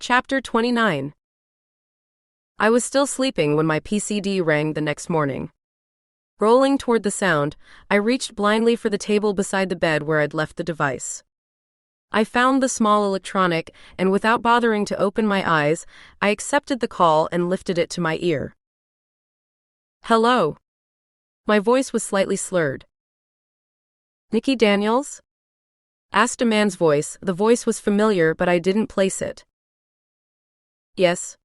Chapter 29. I was still sleeping when my PCD rang the next morning. Rolling toward the sound, I reached blindly for the table beside the bed where I'd left the device. I found the small electronic, and without bothering to open my eyes, I accepted the call and lifted it to my ear. Hello. My voice was slightly slurred. Nickie Daniels? Asked a man's voice. The voice was familiar, but I didn't place it. Yes.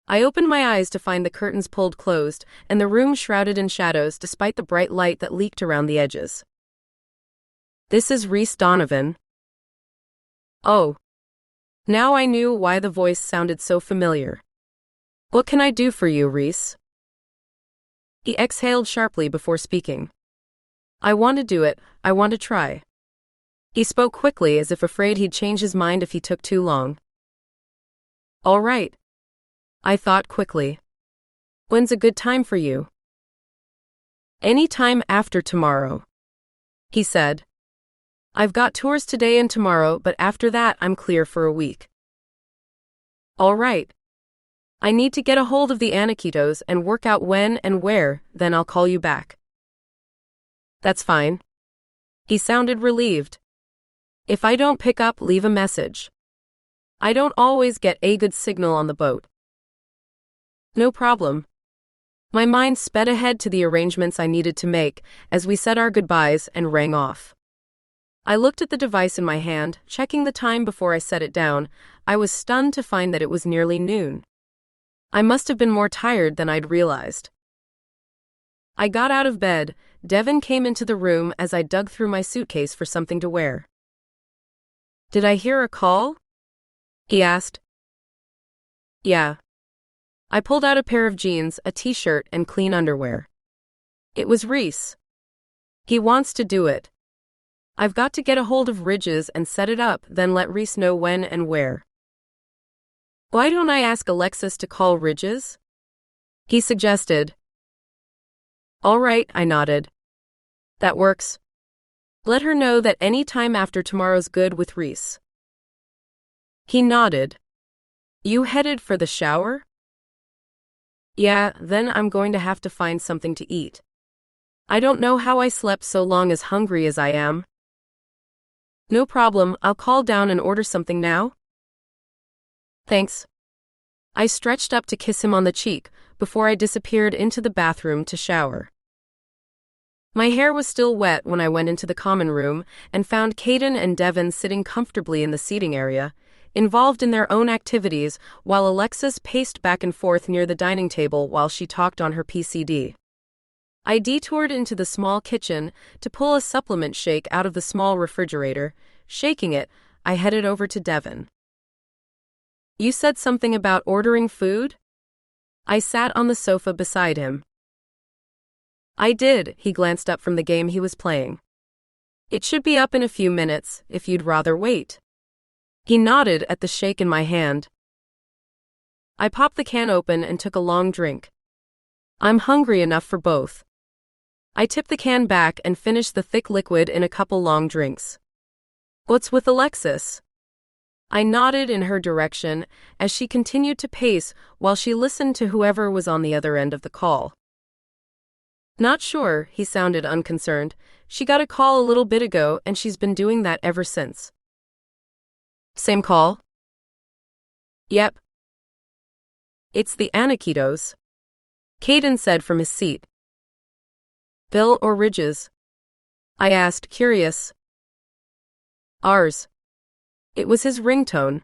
I opened my eyes to find the curtains pulled closed, and the room shrouded in shadows despite the bright light that leaked around the edges. This is Reese Donovan. Oh. Now I knew why the voice sounded so familiar. What can I do for you, Reese? He exhaled sharply before speaking. I want to do it, I want to try. He spoke quickly as if afraid he'd change his mind if he took too long. All right. I thought quickly. When's a good time for you? Any time after tomorrow, he said. I've got tours today and tomorrow, but after that I'm clear for a week. All right. I need to get a hold of the Aniquitos and work out when and where, then I'll call you back. That's fine. He sounded relieved. If I don't pick up, leave a message. I don't always get a good signal on the boat. No problem. My mind sped ahead to the arrangements I needed to make as we said our goodbyes and rang off. I looked at the device in my hand, checking the time before I set it down. I was stunned to find that it was nearly noon. I must have been more tired than I'd realized. I got out of bed. Devon came into the room as I dug through my suitcase for something to wear. Did I hear a call? He asked. Yeah. I pulled out a pair of jeans, a t-shirt, and clean underwear. It was Reese. He wants to do it. I've got to get a hold of Ridges and set it up, then let Reese know when and where. Why don't I ask Alexis to call Ridges? He suggested. All right, I nodded. That works. Let her know that any time after tomorrow's good with Reese. He nodded. You headed for the shower? Yeah, then I'm going to have to find something to eat. I don't know how I slept so long as hungry as I am. No problem, I'll call down and order something now. Thanks. I stretched up to kiss him on the cheek before I disappeared into the bathroom to shower. My hair was still wet when I went into the common room and found Caden and Devon sitting comfortably in the seating area, involved in their own activities, while Alexis paced back and forth near the dining table while she talked on her PCD. I detoured into the small kitchen to pull a supplement shake out of the small refrigerator. Shaking it, I headed over to Devon. You said something about ordering food? I sat on the sofa beside him. I did, he glanced up from the game he was playing. It should be up in a few minutes, if you'd rather wait. He nodded at the shake in my hand. I popped the can open and took a long drink. I'm hungry enough for both. I tipped the can back and finished the thick liquid in a couple long drinks. What's with Alexis? I nodded in her direction as she continued to pace while she listened to whoever was on the other end of the call. Not sure, he sounded unconcerned. She got a call a little bit ago and she's been doing that ever since. Same call? Yep. It's the Aniquitos, Caden said from his seat. Bill or Ridges? I asked, curious. Ours. It was his ringtone.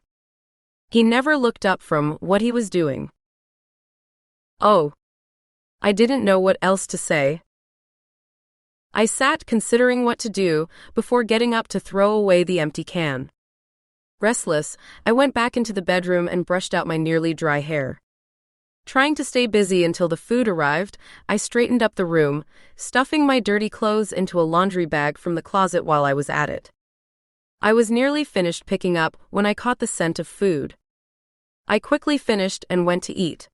He never looked up from what he was doing. Oh. I didn't know what else to say. I sat considering what to do before getting up to throw away the empty can. Restless, I went back into the bedroom and brushed out my nearly dry hair. Trying to stay busy until the food arrived, I straightened up the room, stuffing my dirty clothes into a laundry bag from the closet while I was at it. I was nearly finished picking up when I caught the scent of food. I quickly finished and went to eat.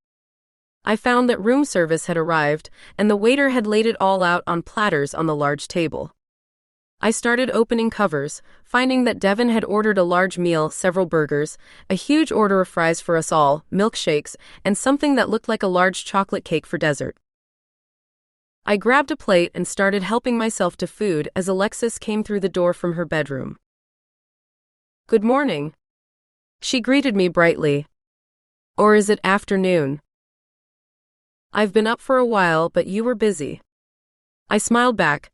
I found that room service had arrived, and the waiter had laid it all out on platters on the large table. I started opening covers, finding that Devon had ordered a large meal, several burgers, a huge order of fries for us all, milkshakes, and something that looked like a large chocolate cake for dessert. I grabbed a plate and started helping myself to food as Alexis came through the door from her bedroom. "Good morning." She greeted me brightly. "Or is it afternoon?" "I've been up for a while, but you were busy." I smiled back.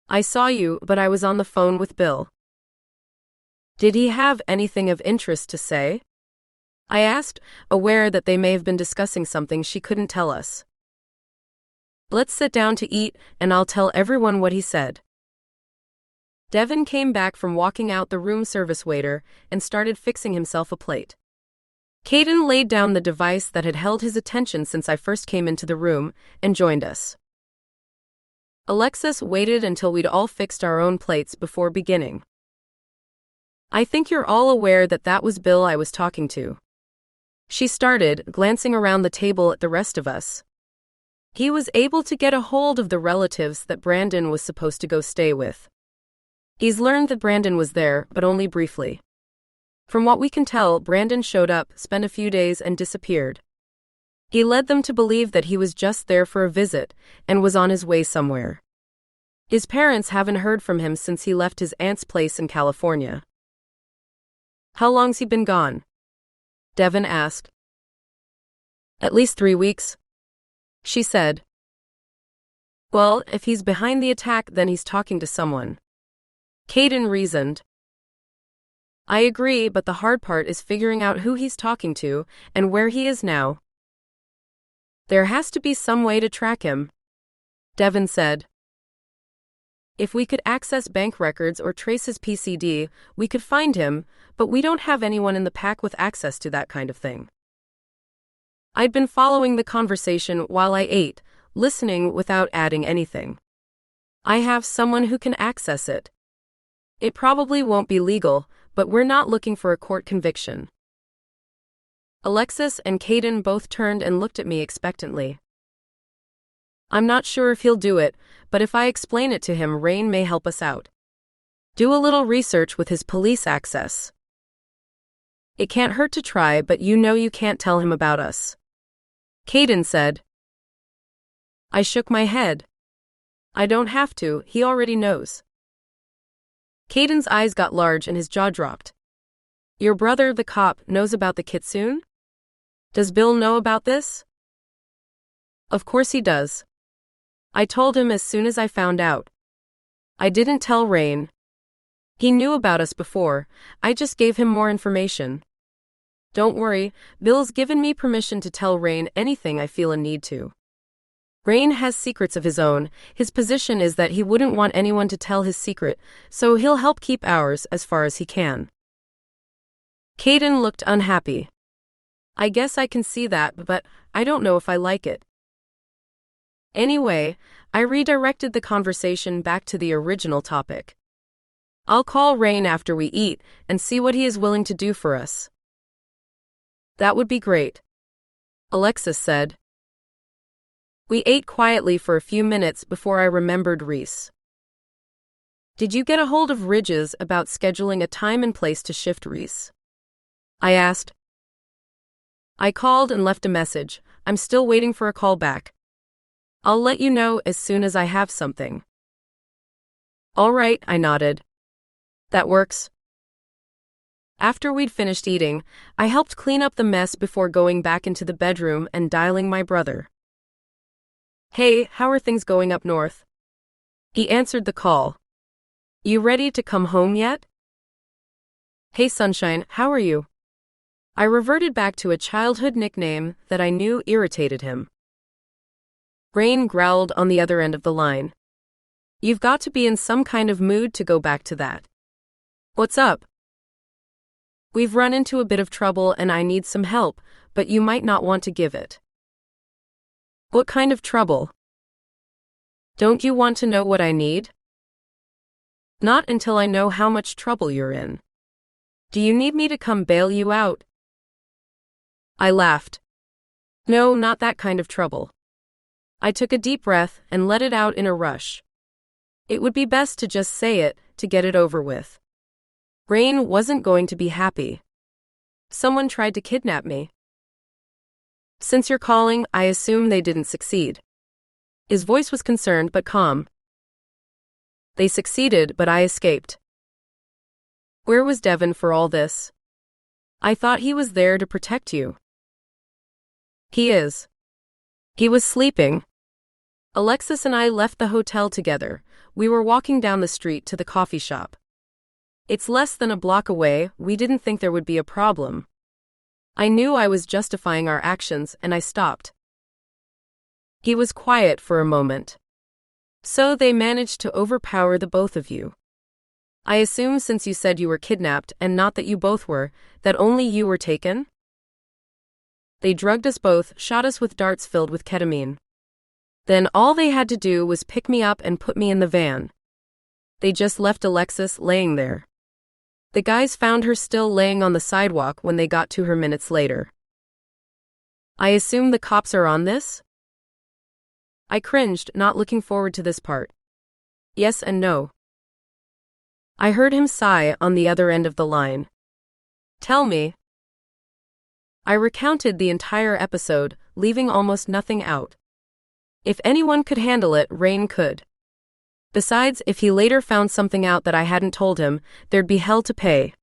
"I saw you, but I was on the phone with Bill." "Did he have anything of interest to say?" I asked, aware that they may have been discussing something she couldn't tell us. "Let's sit down to eat, and I'll tell everyone what he said." Devon came back from walking out the room service waiter and started fixing himself a plate. Caden laid down the device that had held his attention since I first came into the room and joined us. Alexis waited until we'd all fixed our own plates before beginning. "I think you're all aware that that was Bill I was talking to." She started, glancing around the table at the rest of us. "He was able to get a hold of the relatives that Brandon was supposed to go stay with. He's learned that Brandon was there, but only briefly. From what we can tell, Brandon showed up, spent a few days, and disappeared. He led them to believe that he was just there for a visit and was on his way somewhere. His parents haven't heard from him since he left his aunt's place in California." "How long's he been gone?" Devon asked. "At least 3 weeks," she said. "Well, if he's behind the attack, then he's talking to someone," Caden reasoned. "I agree, but the hard part is figuring out who he's talking to and where he is now. There has to be some way to track him," Devon said. "If we could access bank records or trace his PCD, we could find him, but we don't have anyone in the pack with access to that kind of thing." I'd been following the conversation while I ate, listening without adding anything. "I have someone who can access it. It probably won't be legal, but we're not looking for a court conviction." Alexis and Caden both turned and looked at me expectantly. "I'm not sure if he'll do it, but if I explain it to him, Rain may help us out. Do a little research with his police access. It can't hurt to try, but you know you can't tell him about us," Caden said. I shook my head. "I don't have to, he already knows." Caden's eyes got large and his jaw dropped. "Your brother, the cop, knows about the kitsune? Does Bill know about this?" "Of course he does. I told him as soon as I found out. I didn't tell Rain. He knew about us before, I just gave him more information. Don't worry, Bill's given me permission to tell Rain anything I feel a need to. Rain has secrets of his own. His position is that he wouldn't want anyone to tell his secret, so he'll help keep ours as far as he can." Caden looked unhappy. "I guess I can see that, but I don't know if I like it." Anyway, I redirected the conversation back to the original topic. "I'll call Rain after we eat and see what he is willing to do for us." "That would be great," Alexis said. We ate quietly for a few minutes before I remembered Reese. "Did you get a hold of Ridges about scheduling a time and place to shift Reese?" I asked. "I called and left a message. I'm still waiting for a call back. I'll let you know as soon as I have something." "All right," I nodded. "That works." After we'd finished eating, I helped clean up the mess before going back into the bedroom and dialing my brother. "Hey, how are things going up north?" He answered the call. "You ready to come home yet?" "Hey Sunshine, how are you?" I reverted back to a childhood nickname that I knew irritated him. Rain growled on the other end of the line. "You've got to be in some kind of mood to go back to that. What's up?" "We've run into a bit of trouble and I need some help, but you might not want to give it." "What kind of trouble?" "Don't you want to know what I need?" "Not until I know how much trouble you're in. Do you need me to come bail you out?" I laughed. "No, not that kind of trouble." I took a deep breath and let it out in a rush. It would be best to just say it, to get it over with. Rain wasn't going to be happy. Someone tried to kidnap me. Since you're calling, I assume they didn't succeed. His voice was concerned but calm. They succeeded, but I escaped. Where was Devon for all this? I thought he was there to protect you. He is. He was sleeping. Alexis and I left the hotel together. We were walking down the street to the coffee shop. It's less than a block away. We didn't think there would be a problem. I knew I was justifying our actions, and I stopped. He was quiet for a moment. So they managed to overpower the both of you. I assume since you said you were kidnapped and not that you both were, that only you were taken? They drugged us both, shot us with darts filled with ketamine. Then all they had to do was pick me up and put me in the van. They just left Alexis laying there. The guys found her still laying on the sidewalk when they got to her minutes later. I assume the cops are on this? I cringed, not looking forward to this part. Yes and no. I heard him sigh on the other end of the line. Tell me. I recounted the entire episode, leaving almost nothing out. If anyone could handle it, Rain could. Besides, if he later found something out that I hadn't told him, there'd be hell to pay.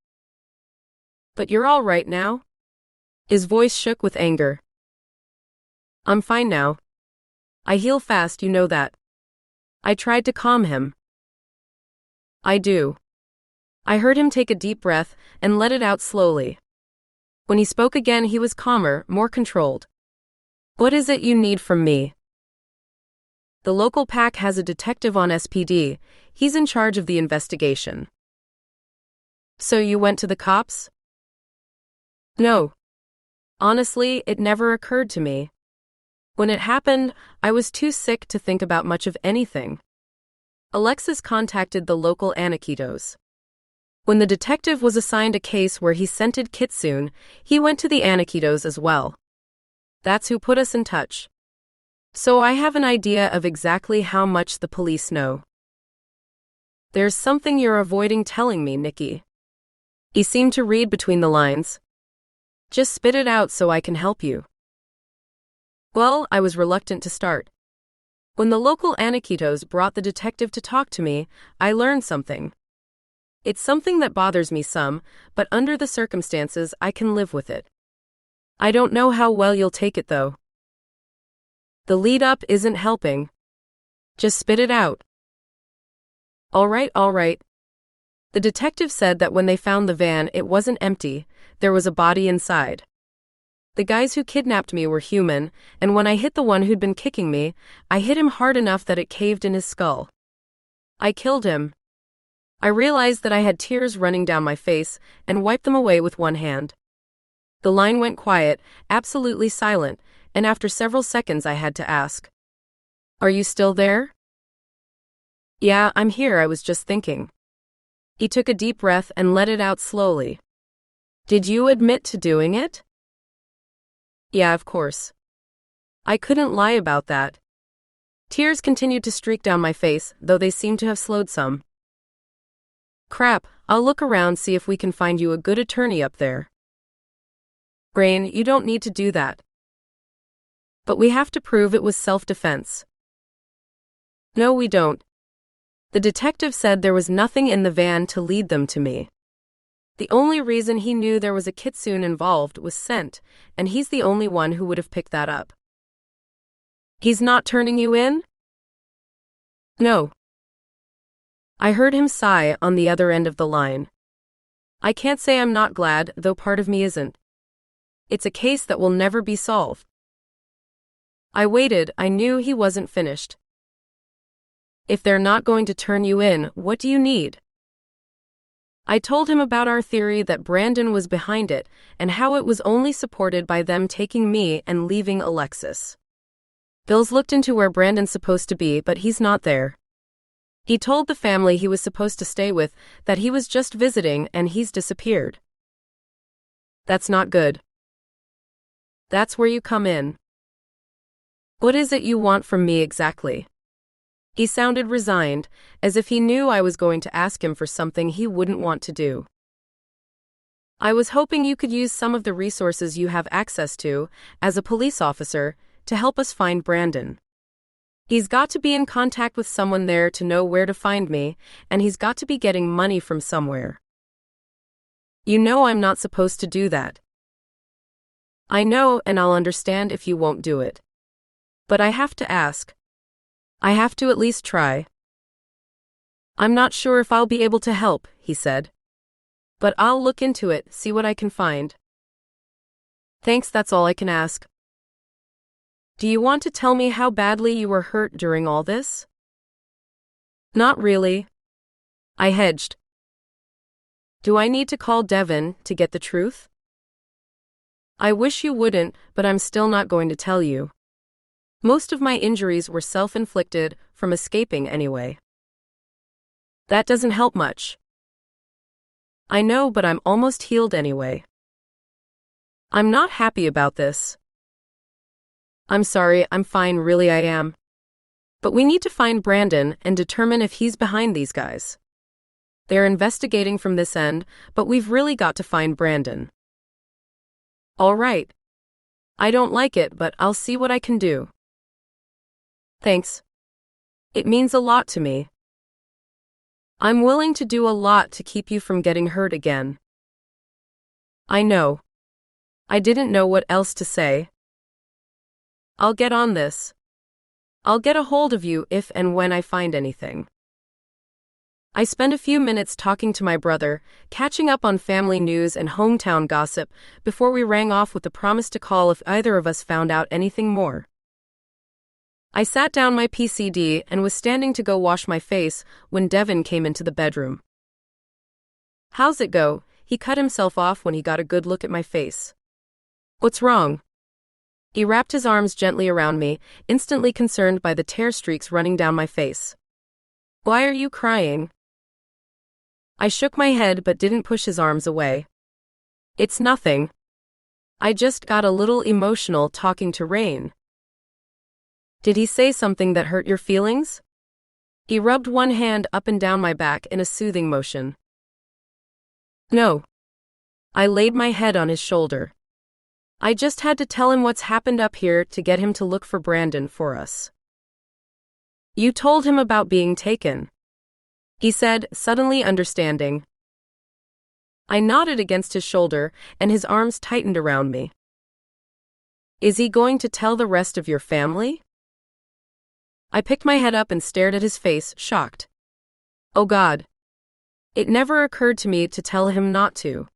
But you're all right now? His voice shook with anger. I'm fine now. I heal fast, you know that. I tried to calm him. I do. I heard him take a deep breath and let it out slowly. When he spoke again, he was calmer, more controlled. What is it you need from me? The local pack has a detective on SPD. He's in charge of the investigation. So you went to the cops? No. Honestly, it never occurred to me. When it happened, I was too sick to think about much of anything. Alexis contacted the local Aniquitos. When the detective was assigned a case where he scented Kitsune, he went to the Aniquitos as well. That's who put us in touch. So I have an idea of exactly how much the police know. There's something you're avoiding telling me, Nickie. He seemed to read between the lines. Just spit it out so I can help you. Well, I was reluctant to start. When the local Aniquitos brought the detective to talk to me, I learned something. It's something that bothers me some, but under the circumstances, I can live with it. I don't know how well you'll take it, though. The lead-up isn't helping. Just spit it out. All right. The detective said that when they found the van, it wasn't empty, there was a body inside. The guys who kidnapped me were human, and when I hit the one who'd been kicking me, I hit him hard enough that it caved in his skull. I killed him. I realized that I had tears running down my face and wiped them away with one hand. The line went quiet, absolutely silent, and after several seconds I had to ask, "Are you still there?" "Yeah, I'm here, I was just thinking." He took a deep breath and let it out slowly. "Did you admit to doing it?" "Yeah, of course. I couldn't lie about that." Tears continued to streak down my face, though they seemed to have slowed some. "Crap, I'll look around, see if we can find you a good attorney up there." "Rain, you don't need to do that." "But we have to prove it was self-defense." "No, we don't. The detective said there was nothing in the van to lead them to me. The only reason he knew there was a kitsune involved was scent, and he's the only one who would have picked that up." "He's not turning you in?" "No." I heard him sigh on the other end of the line. I can't say I'm not glad, though part of me isn't. It's a case that will never be solved. I waited, I knew he wasn't finished. "If they're not going to turn you in, what do you need?" I told him about our theory that Brandon was behind it, and how it was only supported by them taking me and leaving Alexis. Bill's looked into where Brandon's supposed to be, but he's not there. He told the family he was supposed to stay with that he was just visiting and he's disappeared. That's not good. That's where you come in. What is it you want from me exactly? He sounded resigned, as if he knew I was going to ask him for something he wouldn't want to do. I was hoping you could use some of the resources you have access to, as a police officer, to help us find Brandon. He's got to be in contact with someone there to know where to find me, and he's got to be getting money from somewhere. You know I'm not supposed to do that. I know, and I'll understand if you won't do it. But I have to ask. I have to at least try. I'm not sure if I'll be able to help, he said. But I'll look into it, see what I can find. Thanks, that's all I can ask. Do you want to tell me how badly you were hurt during all this? Not really. I hedged. Do I need to call Devon to get the truth? I wish you wouldn't, but I'm still not going to tell you. Most of my injuries were self-inflicted, from escaping anyway. That doesn't help much. I know, but I'm almost healed anyway. I'm not happy about this. I'm sorry, I'm fine, really I am. But we need to find Brandon and determine if he's behind these guys. They're investigating from this end, but we've really got to find Brandon. All right. I don't like it, but I'll see what I can do. Thanks. It means a lot to me. I'm willing to do a lot to keep you from getting hurt again. I know. I didn't know what else to say. I'll get on this. I'll get a hold of you if and when I find anything. I spent a few minutes talking to my brother, catching up on family news and hometown gossip, before we rang off with the promise to call if either of us found out anything more. I sat down my PCD and was standing to go wash my face when Devon came into the bedroom. How's it go? He cut himself off when he got a good look at my face. What's wrong? He wrapped his arms gently around me, instantly concerned by the tear streaks running down my face. Why are you crying? I shook my head but didn't push his arms away. It's nothing. I just got a little emotional talking to Rain. Did he say something that hurt your feelings? He rubbed one hand up and down my back in a soothing motion. No. I laid my head on his shoulder. I just had to tell him what's happened up here to get him to look for Brandon for us. You told him about being taken, he said, suddenly understanding. I nodded against his shoulder, and his arms tightened around me. Is he going to tell the rest of your family? I picked my head up and stared at his face, shocked. Oh God. It never occurred to me to tell him not to.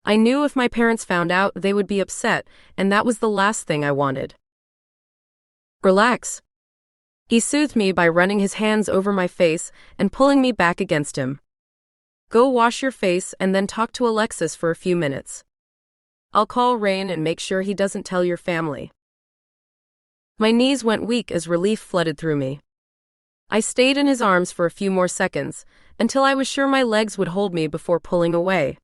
I knew if my parents found out, they would be upset, and that was the last thing I wanted. Relax. He soothed me by running his hands over my face and pulling me back against him. Go wash your face and then talk to Alexis for a few minutes. I'll call Rain and make sure he doesn't tell your family. My knees went weak as relief flooded through me. I stayed in his arms for a few more seconds, until I was sure my legs would hold me before pulling away.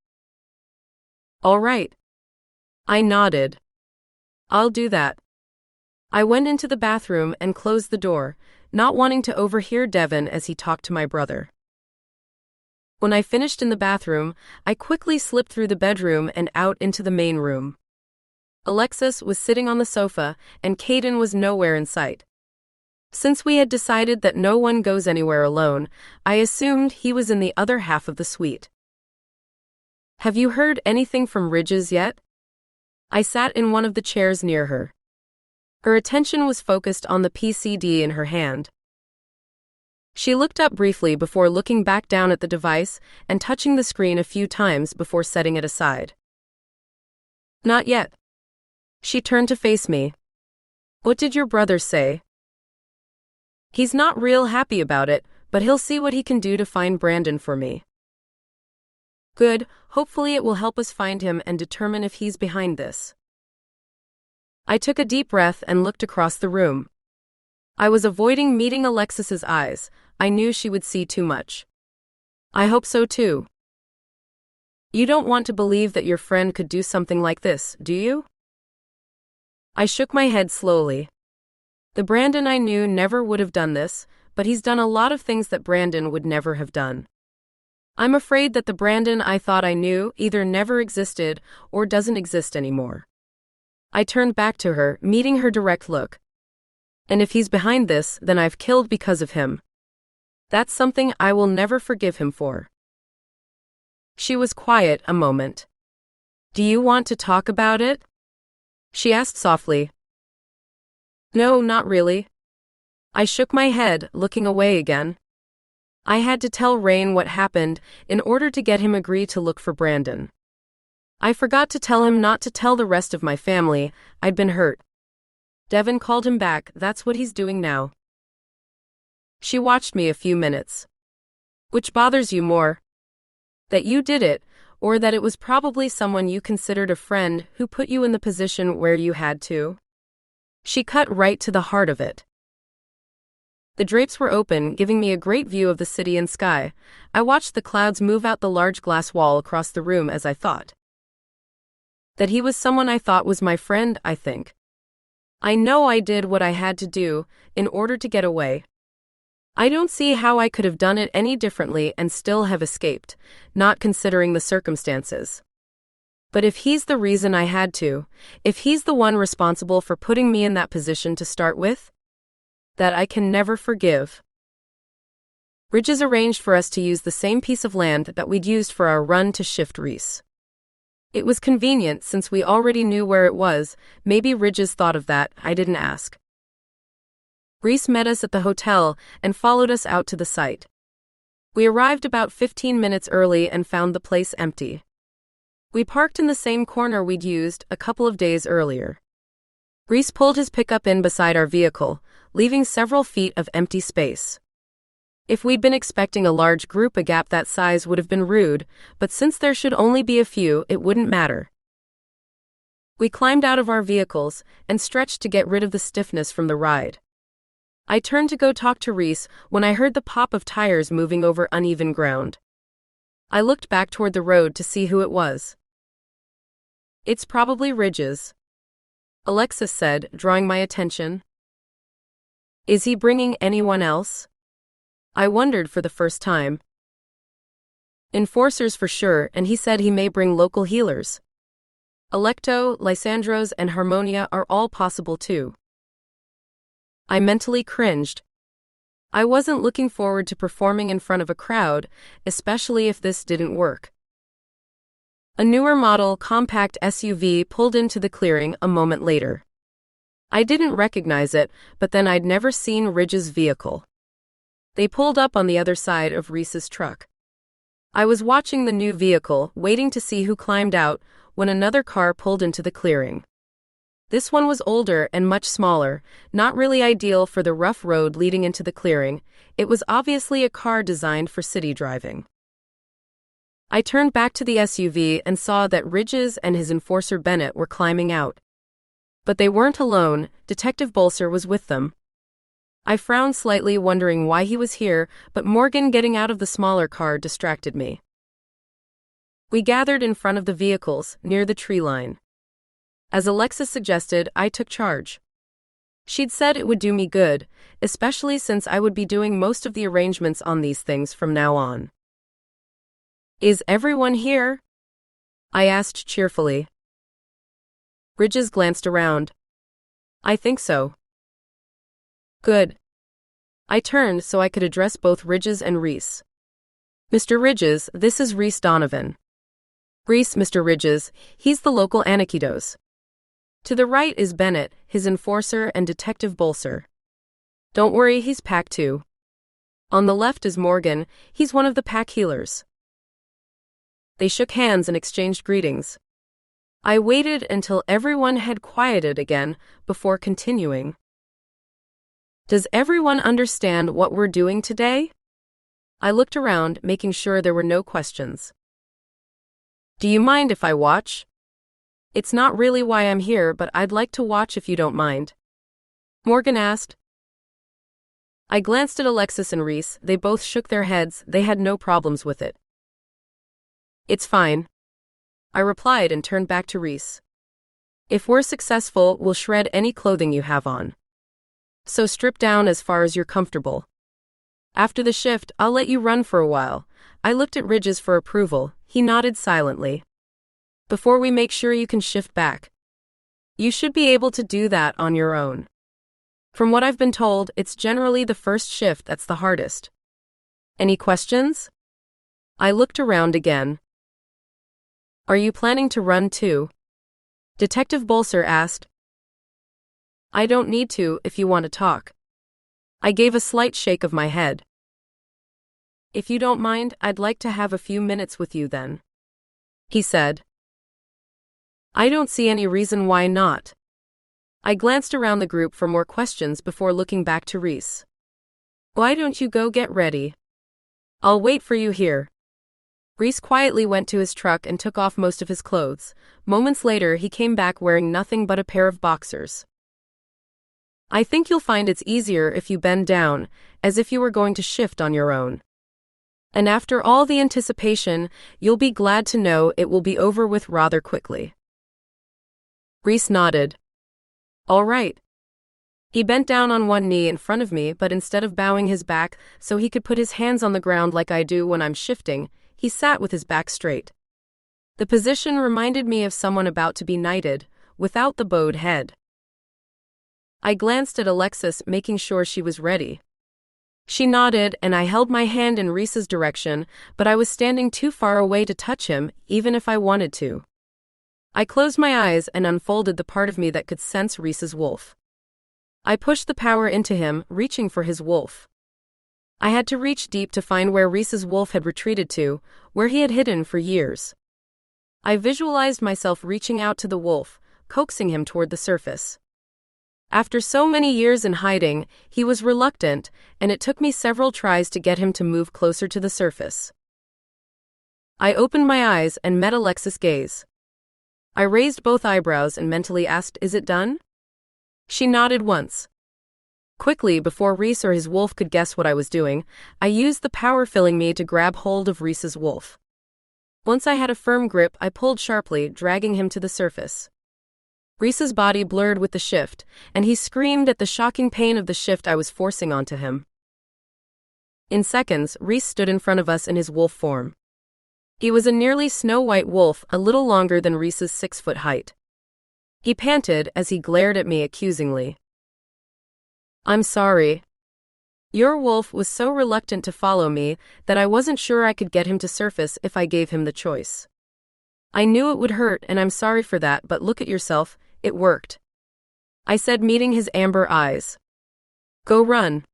All right. I nodded. I'll do that. I went into the bathroom and closed the door, not wanting to overhear Devon as he talked to my brother. When I finished in the bathroom, I quickly slipped through the bedroom and out into the main room. Alexis was sitting on the sofa, and Caden was nowhere in sight. Since we had decided that no one goes anywhere alone, I assumed he was in the other half of the suite. Have you heard anything from Ridges yet? I sat in one of the chairs near her. Her attention was focused on the PCD in her hand. She looked up briefly before looking back down at the device and touching the screen a few times before setting it aside. Not yet. She turned to face me. What did your brother say? He's not real happy about it, but he'll see what he can do to find Brandon for me. Good, hopefully it will help us find him and determine if he's behind this. I took a deep breath and looked across the room. I was avoiding meeting Alexis's eyes. I knew she would see too much. I hope so too. You don't want to believe that your friend could do something like this, do you? I shook my head slowly. The Brandon I knew never would have done this, but he's done a lot of things that Brandon would never have done. I'm afraid that the Brandon I thought I knew either never existed or doesn't exist anymore. I turned back to her, meeting her direct look. And if he's behind this, then I've killed because of him. That's something I will never forgive him for. She was quiet a moment. Do you want to talk about it? She asked softly. No, not really. I shook my head, looking away again. I had to tell Rain what happened in order to get him agree to look for Brandon. I forgot to tell him not to tell the rest of my family I'd been hurt. Devon called him back, that's what he's doing now. She watched me a few minutes. Which bothers you more? That you did it, or that it was probably someone you considered a friend who put you in the position where you had to? She cut right to the heart of it. The drapes were open, giving me a great view of the city and sky. I watched the clouds move out the large glass wall across the room as I thought. That he was someone I thought was my friend, I think. I know I did what I had to do in order to get away. I don't see how I could have done it any differently and still have escaped, not considering the circumstances. But if he's the reason I had to, if he's the one responsible for putting me in that position to start with, that I can never forgive. Ridges arranged for us to use the same piece of land that we'd used for our run to shift Reese. It was convenient since we already knew where it was. Maybe Ridges thought of that, I didn't ask. Reese met us at the hotel and followed us out to the site. We arrived about 15 minutes early and found the place empty. We parked in the same corner we'd used a couple of days earlier. Reese pulled his pickup in beside our vehicle, leaving several feet of empty space. If we'd been expecting a large group, a gap that size would have been rude, but since there should only be a few, it wouldn't matter. We climbed out of our vehicles and stretched to get rid of the stiffness from the ride. I turned to go talk to Reese when I heard the pop of tires moving over uneven ground. I looked back toward the road to see who it was. It's probably Ridges, Alexis said, drawing my attention. Is he bringing anyone else? I wondered for the first time. Enforcers for sure, and he said he may bring local healers. Electo, Lysandros, and Harmonia are all possible too. I mentally cringed. I wasn't looking forward to performing in front of a crowd, especially if this didn't work. A newer model compact SUV pulled into the clearing a moment later. I didn't recognize it, but then I'd never seen Ridge's vehicle. They pulled up on the other side of Reese's truck. I was watching the new vehicle, waiting to see who climbed out, when another car pulled into the clearing. This one was older and much smaller, not really ideal for the rough road leading into the clearing. It was obviously a car designed for city driving. I turned back to the SUV and saw that Ridges and his enforcer Bennett were climbing out. But they weren't alone, Detective Bolser was with them. I frowned slightly, wondering why he was here, but Morgan getting out of the smaller car distracted me. We gathered in front of the vehicles, near the tree line. As Alexis suggested, I took charge. She'd said it would do me good, especially since I would be doing most of the arrangements on these things from now on. Is everyone here? I asked cheerfully. Ridges glanced around. I think so. Good. I turned so I could address both Ridges and Reese. Mr. Ridges, this is Reese Donovan. Reese, Mr. Ridges, he's the local Anikidos. To the right is Bennett, his enforcer, and Detective Bolser. Don't worry, he's pack too. On the left is Morgan, he's one of the pack healers. They shook hands and exchanged greetings. I waited until everyone had quieted again before continuing. Does everyone understand what we're doing today? I looked around, making sure there were no questions. Do you mind if I watch? It's not really why I'm here, but I'd like to watch if you don't mind. Morgan asked. I glanced at Alexis and Reese. They both shook their heads. They had no problems with it. It's fine, I replied and turned back to Reese. If we're successful, we'll shred any clothing you have on. So strip down as far as you're comfortable. After the shift, I'll let you run for a while. I looked at Ridges for approval. He nodded silently. Before we make sure you can shift back. You should be able to do that on your own. From what I've been told, it's generally the first shift that's the hardest. Any questions? I looked around again. Are you planning to run too? Detective Bolser asked. I don't need to if you want to talk. I gave a slight shake of my head. If you don't mind, I'd like to have a few minutes with you then, he said. I don't see any reason why not. I glanced around the group for more questions before looking back to Reese. Why don't you go get ready? I'll wait for you here. Reese quietly went to his truck and took off most of his clothes. Moments later, he came back wearing nothing but a pair of boxers. I think you'll find it's easier if you bend down, as if you were going to shift on your own. And after all the anticipation, you'll be glad to know it will be over with rather quickly. Reese nodded. All right. He bent down on one knee in front of me, but instead of bowing his back so he could put his hands on the ground like I do when I'm shifting, he sat with his back straight. The position reminded me of someone about to be knighted, without the bowed head. I glanced at Alexis, making sure she was ready. She nodded, and I held my hand in Reese's direction, but I was standing too far away to touch him, even if I wanted to. I closed my eyes and unfolded the part of me that could sense Reese's wolf. I pushed the power into him, reaching for his wolf. I had to reach deep to find where Reese's wolf had retreated to, where he had hidden for years. I visualized myself reaching out to the wolf, coaxing him toward the surface. After so many years in hiding, he was reluctant, and it took me several tries to get him to move closer to the surface. I opened my eyes and met Alexis' gaze. I raised both eyebrows and mentally asked, "Is it done?" She nodded once. Quickly, before Reese or his wolf could guess what I was doing, I used the power filling me to grab hold of Reese's wolf. Once I had a firm grip, I pulled sharply, dragging him to the surface. Reese's body blurred with the shift, and he screamed at the shocking pain of the shift I was forcing onto him. In seconds, Reese stood in front of us in his wolf form. He was a nearly snow-white wolf, a little longer than Reese's 6-foot height. He panted as he glared at me accusingly. I'm sorry. Your wolf was so reluctant to follow me that I wasn't sure I could get him to surface if I gave him the choice. I knew it would hurt, and I'm sorry for that, but look at yourself, it worked. I said, meeting his amber eyes. Go run.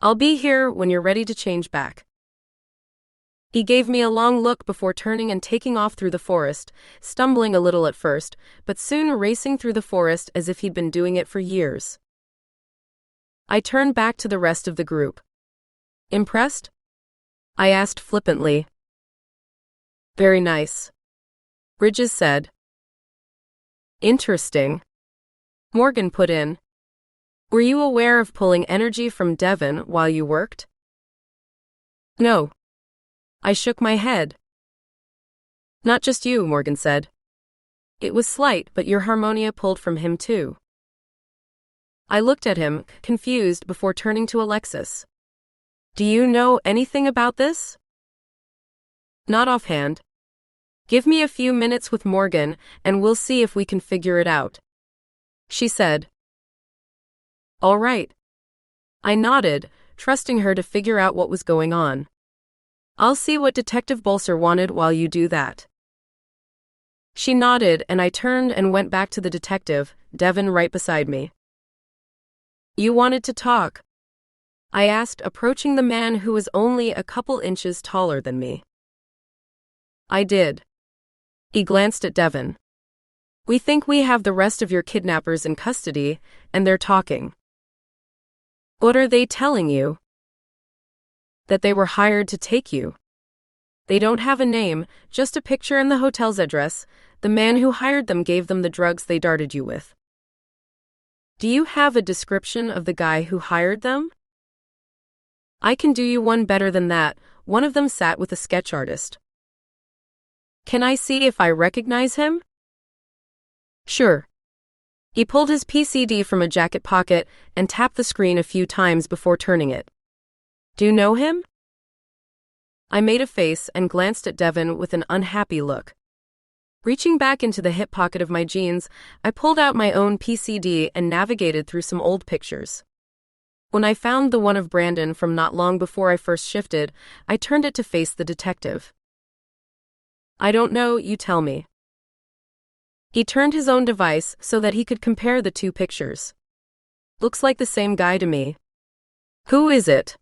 I'll be here when you're ready to change back. He gave me a long look before turning and taking off through the forest, stumbling a little at first, but soon racing through the forest as if he'd been doing it for years. I turned back to the rest of the group. Impressed? I asked flippantly. Very nice. Ridges said. Interesting. Morgan put in. Were you aware of pulling energy from Devon while you worked? No. I shook my head. Not just you, Morgan said. It was slight, but your harmonia pulled from him too. I looked at him, confused, before turning to Alexis. Do you know anything about this? Not offhand. Give me a few minutes with Morgan, and we'll see if we can figure it out, she said. All right. I nodded, trusting her to figure out what was going on. I'll see what Detective Bolser wanted while you do that. She nodded, and I turned and went back to the detective, Devon, right beside me. You wanted to talk? I asked, approaching the man who was only a couple inches taller than me. I did. He glanced at Devon. We think we have the rest of your kidnappers in custody, and they're talking. What are they telling you? That they were hired to take you. They don't have a name, just a picture and the hotel's address. The man who hired them gave them the drugs they darted you with. Do you have a description of the guy who hired them? I can do you one better than that. One of them sat with a sketch artist. Can I see if I recognize him? Sure. He pulled his PCD from a jacket pocket and tapped the screen a few times before turning it. Do you know him? I made a face and glanced at Devon with an unhappy look. Reaching back into the hip pocket of my jeans, I pulled out my own PCD and navigated through some old pictures. When I found the one of Brandon from not long before I first shifted, I turned it to face the detective. I don't know, you tell me. He turned his own device so that he could compare the two pictures. Looks like the same guy to me. Who is it?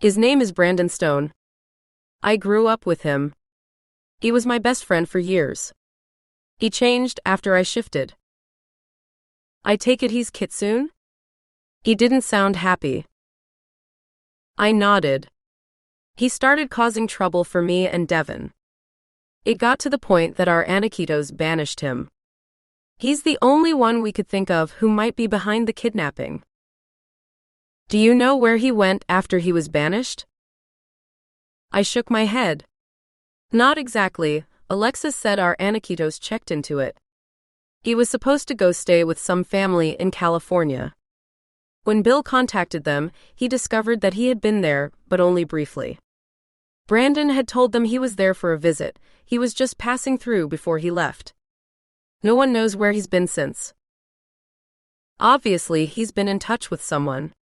His name is Brandon Stone. I grew up with him. He was my best friend for years. He changed after I shifted. I take it he's Kitsune? He didn't sound happy. I nodded. He started causing trouble for me and Devon. It got to the point that our Anikitos banished him. He's the only one we could think of who might be behind the kidnapping. Do you know where he went after he was banished? I shook my head. Not exactly. Alexis said our Anikitos checked into it. He was supposed to go stay with some family in California. When Bill contacted them, he discovered that he had been there, but only briefly. Brandon had told them he was there for a visit. He was just passing through before he left. No one knows where he's been since. Obviously, he's been in touch with someone.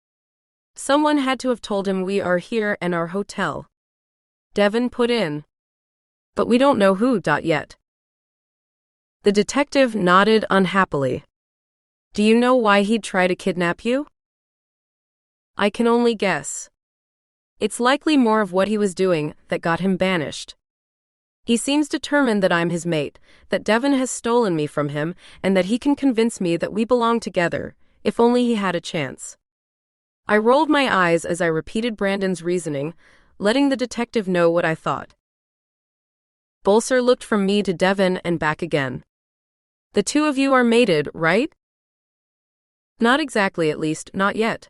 Someone had to have told him we are here and our hotel. Devon put in. But we don't know who. Yet. The detective nodded unhappily. Do you know why he'd try to kidnap you? I can only guess. It's likely more of what he was doing that got him banished. He seems determined that I'm his mate, that Devon has stolen me from him, and that he can convince me that we belong together, if only he had a chance. I rolled my eyes as I repeated Brandon's reasoning, letting the detective know what I thought. Bolser looked from me to Devon and back again. The two of you are mated, right? Not exactly, at least, not yet.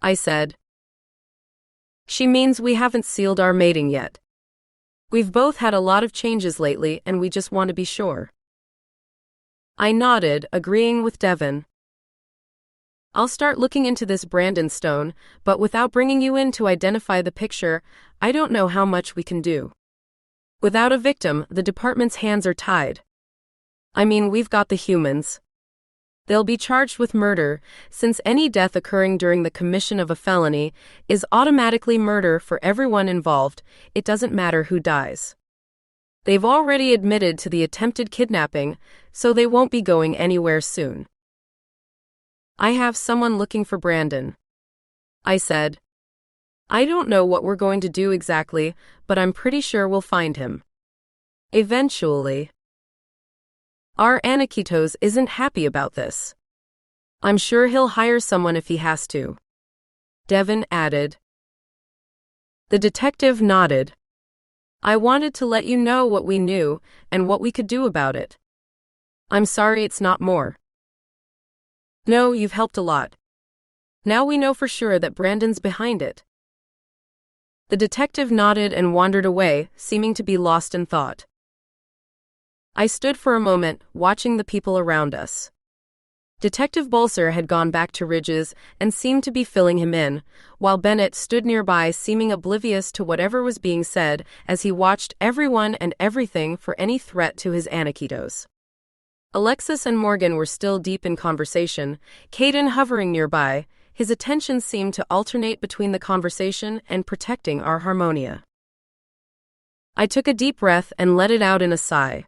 I said. She means we haven't sealed our mating yet. We've both had a lot of changes lately and we just want to be sure. I nodded, agreeing with Devon. I'll start looking into this Brandon Stone, but without bringing you in to identify the picture, I don't know how much we can do. Without a victim, the department's hands are tied. I mean, we've got the humans. They'll be charged with murder, since any death occurring during the commission of a felony is automatically murder for everyone involved. It doesn't matter who dies. They've already admitted to the attempted kidnapping, so they won't be going anywhere soon. I have someone looking for Brandon. I said. I don't know what we're going to do exactly, but I'm pretty sure we'll find him. Eventually. Our Anikitos isn't happy about this. I'm sure he'll hire someone if he has to. Devon added. The detective nodded. I wanted to let you know what we knew and what we could do about it. I'm sorry it's not more. No, you've helped a lot. Now we know for sure that Brandon's behind it. The detective nodded and wandered away, seeming to be lost in thought. I stood for a moment, watching the people around us. Detective Bolser had gone back to Ridges and seemed to be filling him in, while Bennett stood nearby seeming oblivious to whatever was being said as he watched everyone and everything for any threat to his Anikitos. Alexis and Morgan were still deep in conversation, Caden hovering nearby. His attention seemed to alternate between the conversation and protecting our harmonia. I took a deep breath and let it out in a sigh.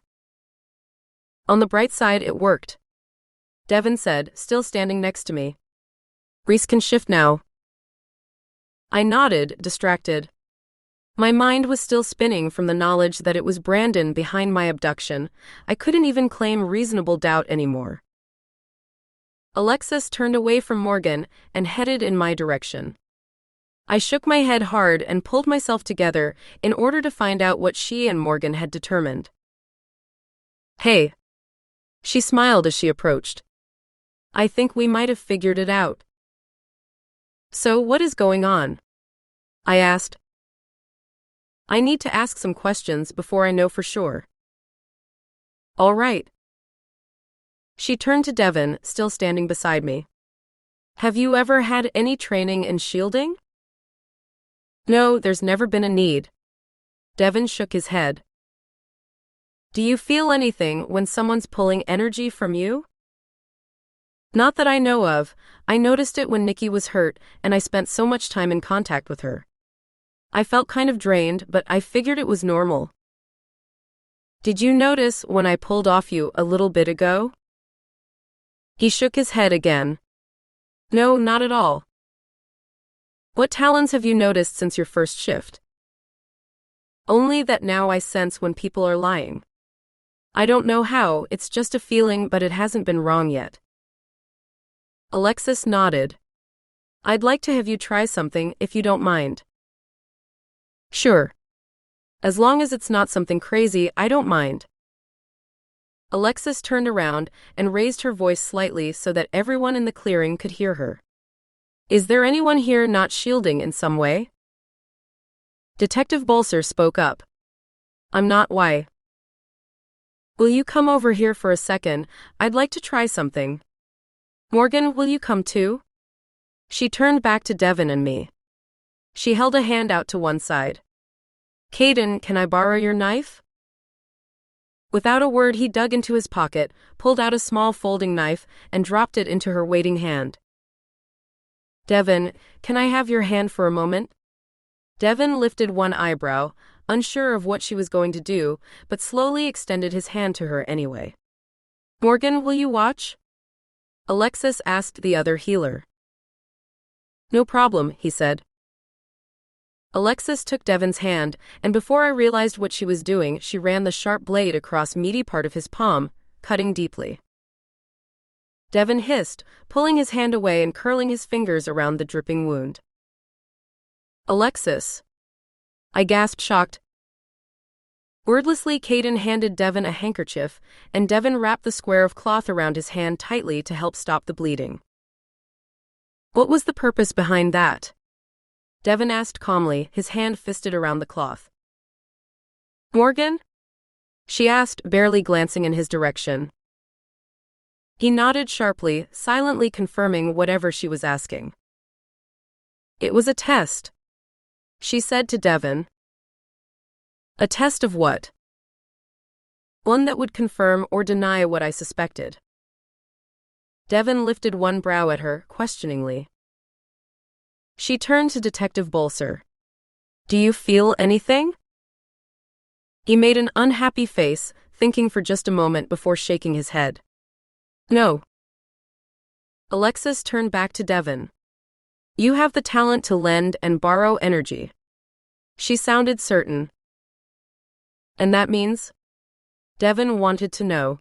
On the bright side, it worked. Devon said, still standing next to me. Reese can shift now. I nodded, distracted. My mind was still spinning from the knowledge that it was Brandon behind my abduction. I couldn't even claim reasonable doubt anymore. Alexis turned away from Morgan and headed in my direction. I shook my head hard and pulled myself together in order to find out what she and Morgan had determined. Hey. She smiled as she approached. I think we might have figured it out. So what is going on? I asked. I need to ask some questions before I know for sure. All right. She turned to Devon, still standing beside me. Have you ever had any training in shielding? No, there's never been a need. Devon shook his head. Do you feel anything when someone's pulling energy from you? Not that I know of. I noticed it when Nickie was hurt, and I spent so much time in contact with her. I felt kind of drained, but I figured it was normal. Did you notice when I pulled off you a little bit ago? He shook his head again. No, not at all. What talents have you noticed since your first shift? Only that now I sense when people are lying. I don't know how, it's just a feeling, but it hasn't been wrong yet. Alexis nodded. I'd like to have you try something, if you don't mind. Sure. As long as it's not something crazy, I don't mind. Alexis turned around and raised her voice slightly so that everyone in the clearing could hear her. Is there anyone here not shielding in some way? Detective Bolser spoke up. I'm not. Why? Will you come over here for a second? I'd like to try something. Morgan, will you come too? She turned back to Devon and me. She held a hand out to one side. Caden, can I borrow your knife? Without a word, he dug into his pocket, pulled out a small folding knife, and dropped it into her waiting hand. Devon, can I have your hand for a moment? Devon lifted one eyebrow, unsure of what she was going to do, but slowly extended his hand to her anyway. Morgan, will you watch? Alexis asked the other healer. No problem, he said. Alexis took Devon's hand, and before I realized what she was doing, she ran the sharp blade across meaty part of his palm, cutting deeply. Devon hissed, pulling his hand away and curling his fingers around the dripping wound. Alexis. I gasped, shocked. Wordlessly, Caden handed Devon a handkerchief, and Devon wrapped the square of cloth around his hand tightly to help stop the bleeding. What was the purpose behind that? Devon asked calmly, his hand fisted around the cloth. Morgan? She asked, barely glancing in his direction. He nodded sharply, silently confirming whatever she was asking. It was a test, she said to Devon. A test of what? One that would confirm or deny what I suspected. Devon lifted one brow at her, questioningly. She turned to Detective Bolser. Do you feel anything? He made an unhappy face, thinking for just a moment before shaking his head. No. Alexis turned back to Devon. You have the talent to lend and borrow energy. She sounded certain. And that means? Devon wanted to know.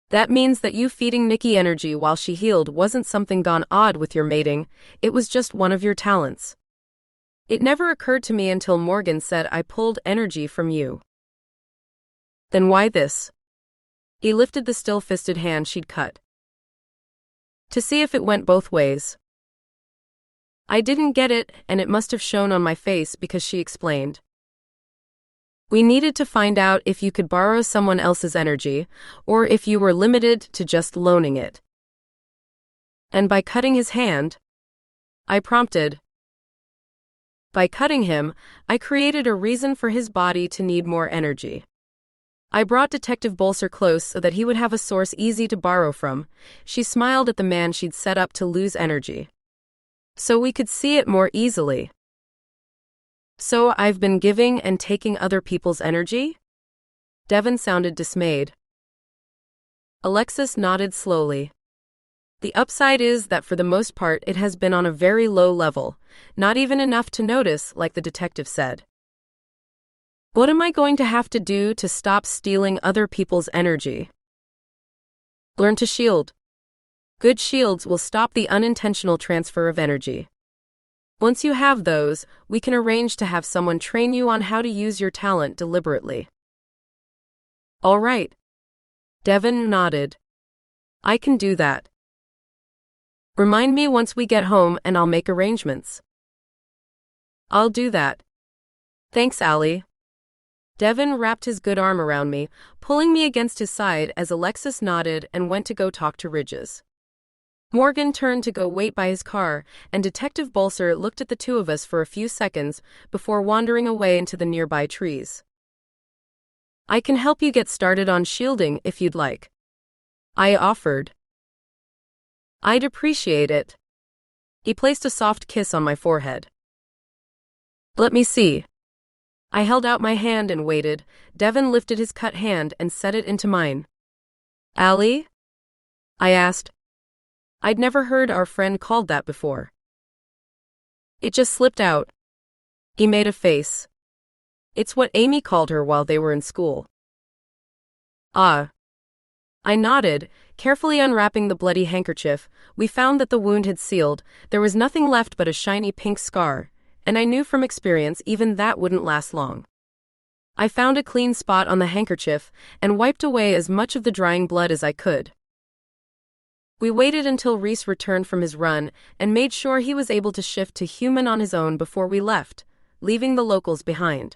That means that you feeding Nickie energy while she healed wasn't something gone odd with your mating, it was just one of your talents. It never occurred to me until Morgan said I pulled energy from you. Then why this? He lifted the still-fisted hand she'd cut. To see if it went both ways. I didn't get it, and it must have shown on my face because she explained. We needed to find out if you could borrow someone else's energy, or if you were limited to just loaning it. And by cutting his hand, I prompted. By cutting him, I created a reason for his body to need more energy. I brought Detective Bolser close so that he would have a source easy to borrow from. She smiled at the man she'd set up to lose energy. So we could see it more easily. So I've been giving and taking other people's energy? Devon sounded dismayed. Alexis nodded slowly. The upside is that for the most part it has been on a very low level, not even enough to notice, like the detective said. What am I going to have to do to stop stealing other people's energy? Learn to shield. Good shields will stop the unintentional transfer of energy. Once you have those, we can arrange to have someone train you on how to use your talent deliberately. All right. Devon nodded. I can do that. Remind me once we get home and I'll make arrangements. I'll do that. Thanks, Allie. Devon wrapped his good arm around me, pulling me against his side as Alexis nodded and went to go talk to Ridges. Morgan turned to go wait by his car, and Detective Bolser looked at the two of us for a few seconds before wandering away into the nearby trees. I can help you get started on shielding if you'd like, I offered. I'd appreciate it. He placed a soft kiss on my forehead. Let me see. I held out my hand and waited. Devon lifted his cut hand and set it into mine. Allie? I asked. I'd never heard our friend called that before. It just slipped out. He made a face. It's what Amy called her while they were in school. Ah. I nodded, carefully unwrapping the bloody handkerchief. We found that the wound had sealed. There was nothing left but a shiny pink scar, and I knew from experience even that wouldn't last long. I found a clean spot on the handkerchief and wiped away as much of the drying blood as I could. We waited until Reese returned from his run and made sure he was able to shift to human on his own before we left, leaving the locals behind.